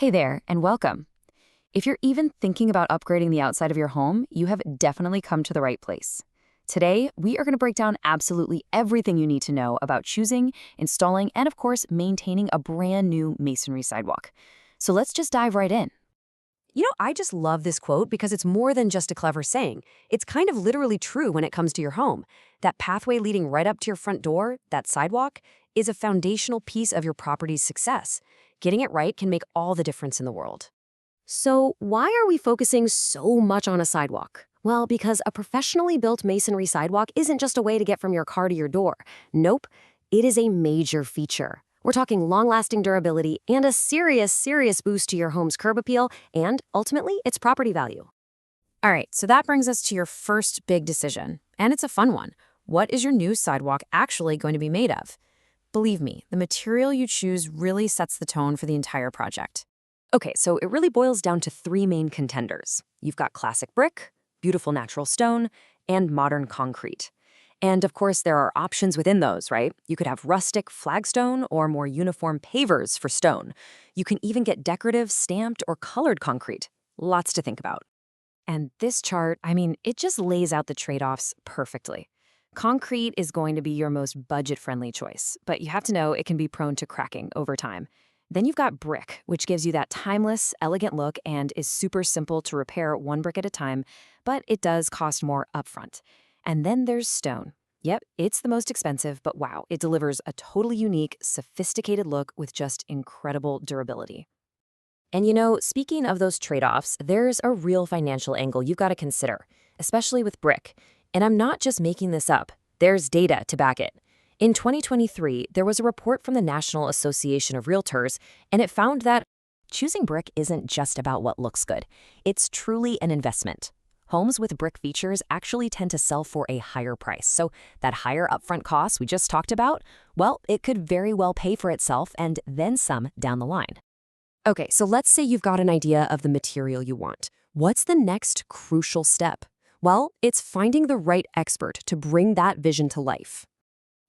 Hey there, and welcome. If you're even thinking about upgrading the outside of your home, you have definitely come to the right place. Today, we are going to break down absolutely everything you need to know about choosing, installing, and of course, maintaining a brand new masonry sidewalk. So let's just dive right in. I just love this quote because it's more than just a clever saying. It's kind of literally true when it comes to your home. That pathway leading right up to your front door, that sidewalk, is a foundational piece of your property's success. Getting it right can make all the difference in the world. So, why are we focusing so much on a sidewalk? Well, because a professionally built masonry sidewalk isn't just a way to get from your car to your door. Nope, it is a major feature. We're talking long-lasting durability and a serious boost to your home's curb appeal and, ultimately, its property value. All right, so that brings us to your first big decision, and it's a fun one. What is your new sidewalk actually going to be made of? Believe me, the material you choose really sets the tone for the entire project. Okay, so it really boils down to three main contenders. You've got classic brick, beautiful natural stone, and modern concrete. And of course, there are options within those, right? You could have rustic flagstone or more uniform pavers for stone. You can even get decorative, stamped, or colored concrete. Lots to think about. And this chart, it just lays out the trade-offs perfectly. Concrete is going to be your most budget-friendly choice, but you have to know it can be prone to cracking over time. Then you've got brick, which gives you that timeless, elegant look and is super simple to repair one brick at a time, but it does cost more upfront. And then there's stone. Yep, it's the most expensive, but wow, it delivers a totally unique, sophisticated look with just incredible durability. And speaking of those trade-offs, there's a real financial angle you've got to consider, especially with brick. And I'm not just making this up. There's data to back it. In 2023, there was a report from the National Association of Realtors, and it found that choosing brick isn't just about what looks good. It's truly an investment. Homes with brick features actually tend to sell for a higher price. So that higher upfront cost we just talked about, well, it could very well pay for itself and then some down the line. Okay, so let's say you've got an idea of the material you want. What's the next crucial step? Well, it's finding the right expert to bring that vision to life.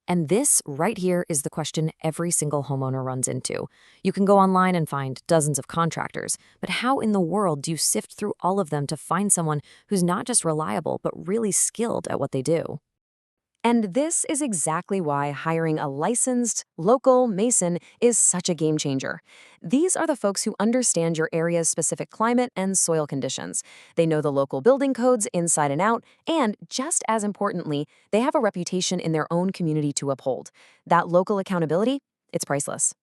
And this right here is the question every single homeowner runs into. You can go online and find dozens of contractors, but how in the world do you sift through all of them to find someone who's not just reliable, but really skilled at what they do? And this is exactly why hiring a licensed, local mason is such a game changer. These are the folks who understand your area's specific climate and soil conditions. They know the local building codes inside and out, and just as importantly, they have a reputation in their own community to uphold. That local accountability, it's priceless.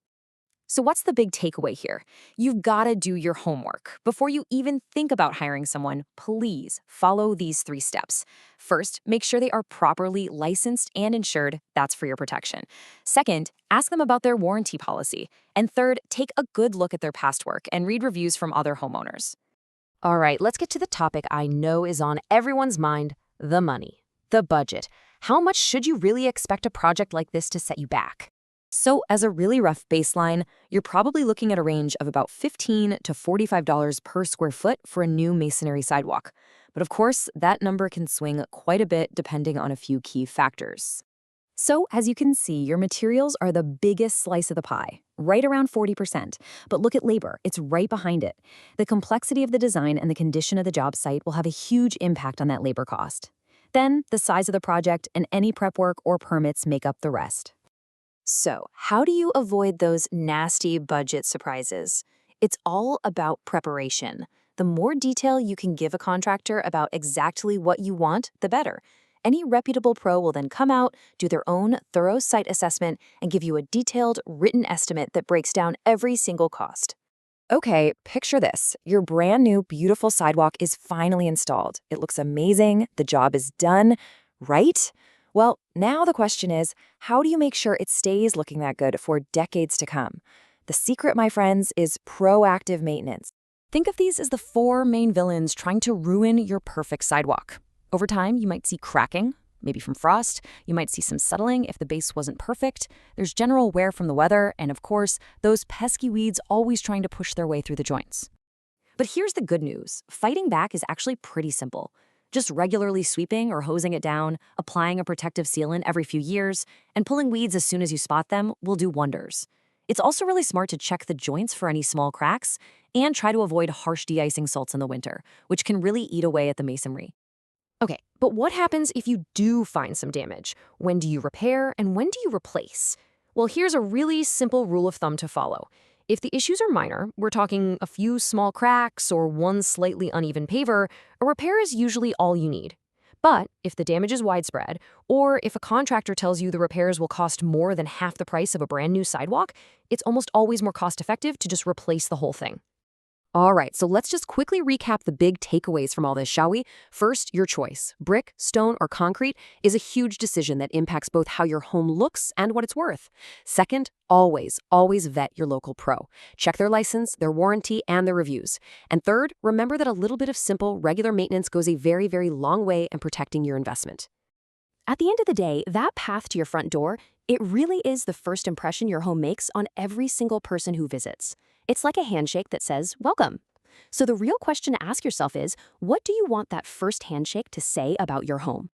So what's the big takeaway here? You've got to do your homework. Before you even think about hiring someone, please follow these 3 steps. First, make sure they are properly licensed and insured. That's for your protection. Second, ask them about their warranty policy. And third, take a good look at their past work and read reviews from other homeowners. All right, let's get to the topic I know is on everyone's mind, the money, the budget. How much should you really expect a project like this to set you back? So as a really rough baseline, you're probably looking at a range of about $15 to $45 per square foot for a new masonry sidewalk. But of course, that number can swing quite a bit depending on a few key factors. So as you can see, your materials are the biggest slice of the pie, right around 40%. But look at labor, it's right behind it. The complexity of the design and the condition of the job site will have a huge impact on that labor cost. Then, the size of the project and any prep work or permits make up the rest. So, how do you avoid those nasty budget surprises? It's all about preparation. The more detail you can give a contractor about exactly what you want, the better. Any reputable pro will then come out, do their own thorough site assessment, and give you a detailed, written estimate that breaks down every single cost. Okay, picture this. Your brand new, beautiful sidewalk is finally installed. It looks amazing. The job is done, right? Well, now the question is, how do you make sure it stays looking that good for decades to come? The secret, my friends, is proactive maintenance. Think of these as the 4 main villains trying to ruin your perfect sidewalk. Over time, you might see cracking, maybe from frost. You might see some settling if the base wasn't perfect. There's general wear from the weather, and of course, those pesky weeds always trying to push their way through the joints. But here's the good news. Fighting back is actually pretty simple. Just regularly sweeping or hosing it down, applying a protective sealant every few years, and pulling weeds as soon as you spot them will do wonders. It's also really smart to check the joints for any small cracks, And try to avoid harsh de-icing salts in the winter, which can really eat away at the masonry. Okay, but what happens if you do find some damage? When do you repair and when do you replace? Well, here's a really simple rule of thumb to follow. If the issues are minor, we're talking a few small cracks or one slightly uneven paver, a repair is usually all you need. But if the damage is widespread, or if a contractor tells you the repairs will cost more than half the price of a brand new sidewalk, it's almost always more cost-effective to just replace the whole thing. All right, so let's just quickly recap the big takeaways from all this, shall we? First, your choice. Brick, stone, or concrete is a huge decision that impacts both how your home looks and what it's worth. Second, always vet your local pro. Check their license, their warranty, and their reviews. And third, remember that a little bit of simple, regular maintenance goes a very long way in protecting your investment. At the end of the day, that path to your front door, it really is the first impression your home makes on every single person who visits. It's like a handshake that says, welcome. So the real question to ask yourself is, what do you want that first handshake to say about your home?